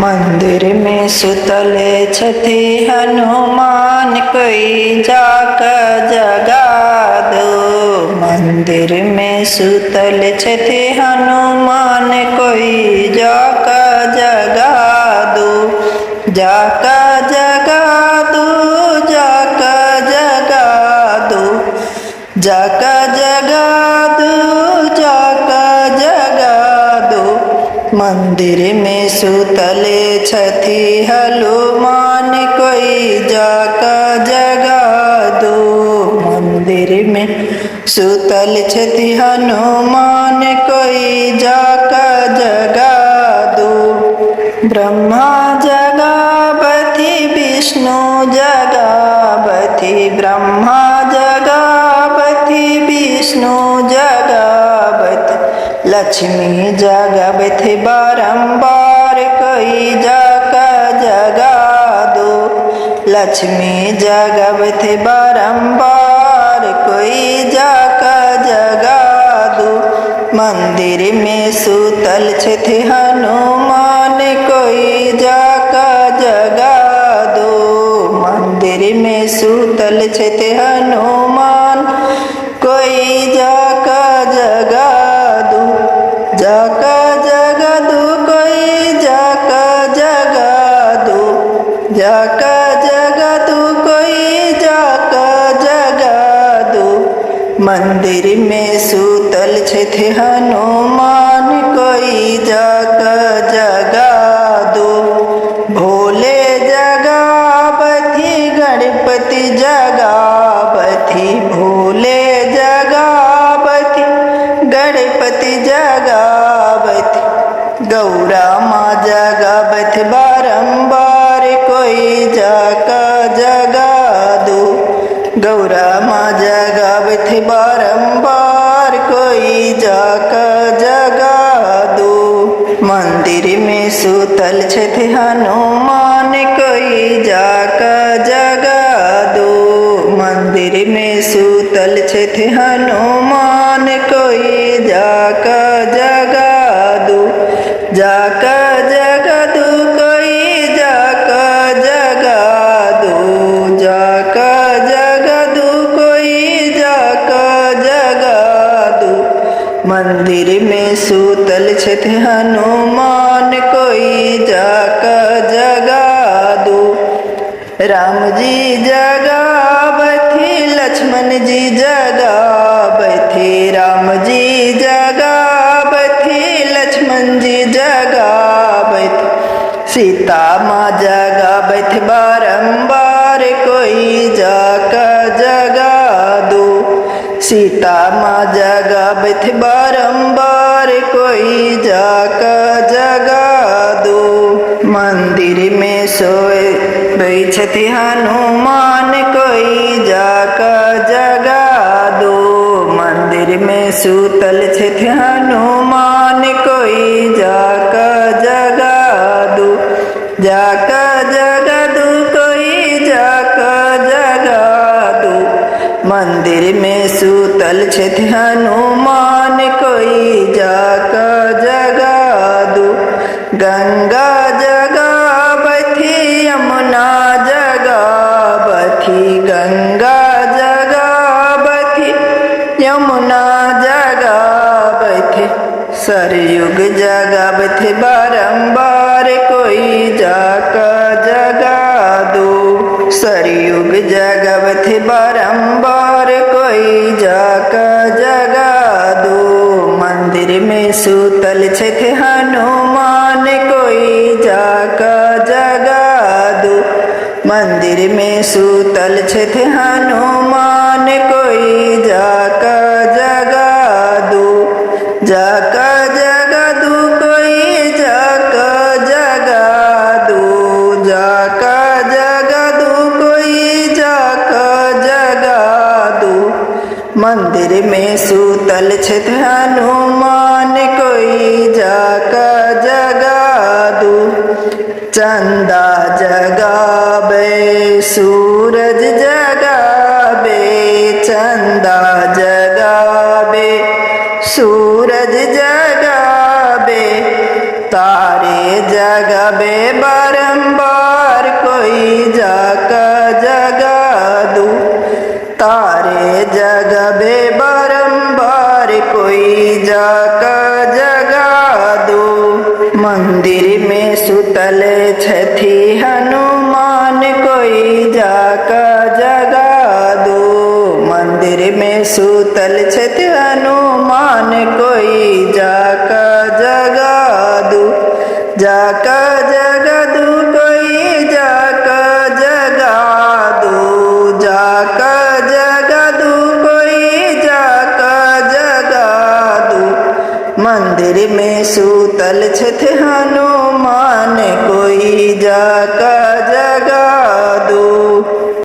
मंदिर में सुतले छथि हनुमान, कोई जाकर जगा दो। मंदिर में सुतल छथि हनुमान, कोई जाकर जगा दो। जाकर जगा दो, जाकर जगा दो, जाकर जगा दो, जाकर जगा दो। मंदिर में सुतले छथि हनुमान, कोई जाकर जगा दो। मंदिर में सुतल छथि हनुमान, कोई जाकर जगा दो। ब्रह्मा जगावति विष्णु जगावति, ब्रह्मा जगावति विष्णु जगावति, लक्ष्मी जगावति बारंबार, कोई जाकर जगा दो। लक्ष्मी जगावति बारंबार, कोई जाकर जगा दो। मंदिर में सुतल छथि हनुमान, कोई जाकर जगा दो। मंदिर में सुतल छथि हनुमान, कोई जाकर जगा दो। जाकर जगा दो, कोई जाकर जगा दो। जाकर जगा दो, कोई जाकर जगा दो। मंदिर में सुतल छथि हनुमान, कोई जाकर जगा दो। भोले जगावति गणपति जगावति, भोले जगावति गणपति जगावति, गौरा माँ जगावति बारंबार, कोई जाकर जगा दो। गौरा माँ जगावति बारंबार, कोई जाकर जगा दो। मंदिर में सुतल छथि हनुमान, कोई जाकर जगा दो। मंदिर में सुतल छथि हनुमान, कोई जाकर जगा दो। जाकर जगा दो, कोई जाकर जगा दो। जाकर जगा दो, कोई जाकर जगा दो। मंदिर में सुतल छथि हनुमान, कोई जाकर जगा दो। राम जी जगावति, लक्ष्मण जी जगावति, राम जी जगावति, लक्ष्मण जी जगावति, सीता माँ जगावति बारंबार, कोई जाकर जगा दो। सीता माँ जगावति बारंबार, कोई जाकर जगा दो। मंदिर में सोए छथि हनुमान, कोई जाकर जगा दो। मंदिर में सुतल छथि हनुमान, कोई जाकर जगा दो। जाकर जगा दो, कोई जाकर जगा दो। मंदिर में सुतल छथि हनुमान, कोई जाकर जगा दो। गंगा जगावति यमुना जगावति, गंगा जगावति यमुना जगावति, सरयुग जगावति बारंबार, कोई जाकर जगा दो। सरयुग जगावति बारंबार, कोई जाकर जगा दो। मंदिर में सुतल छथि हनुमान, कोई जाकर जगा दो। मंदिर में सुतल छथि हनुमान, कोई जाकर जगा दो। जाकर जगा दो, कोई जाकर जगा दो। जाकर जगा दो, कोई जाकर जगा दो। मंदिर में सुतल छथि हनुमान, कोई जाकर जगा दो। चंदा जगावे, सूरज जगावे, चंदा जगावे, सूरज जगावे, तारे जगावे बारंबार कोई जाका जगा दू। तारे जगावे बारंबार कोई जाका जगा दू। मंदिर में सुतल छथि हनुमान कोई जाका जगा दू। मंदिर में सुतल छथि हनुमान कोई जाका जगा दू। जाका जगा दू कोई जाका जगा दू। जाका जगा दू कोई जाका जगा दू। मंदिर में सुतल छथि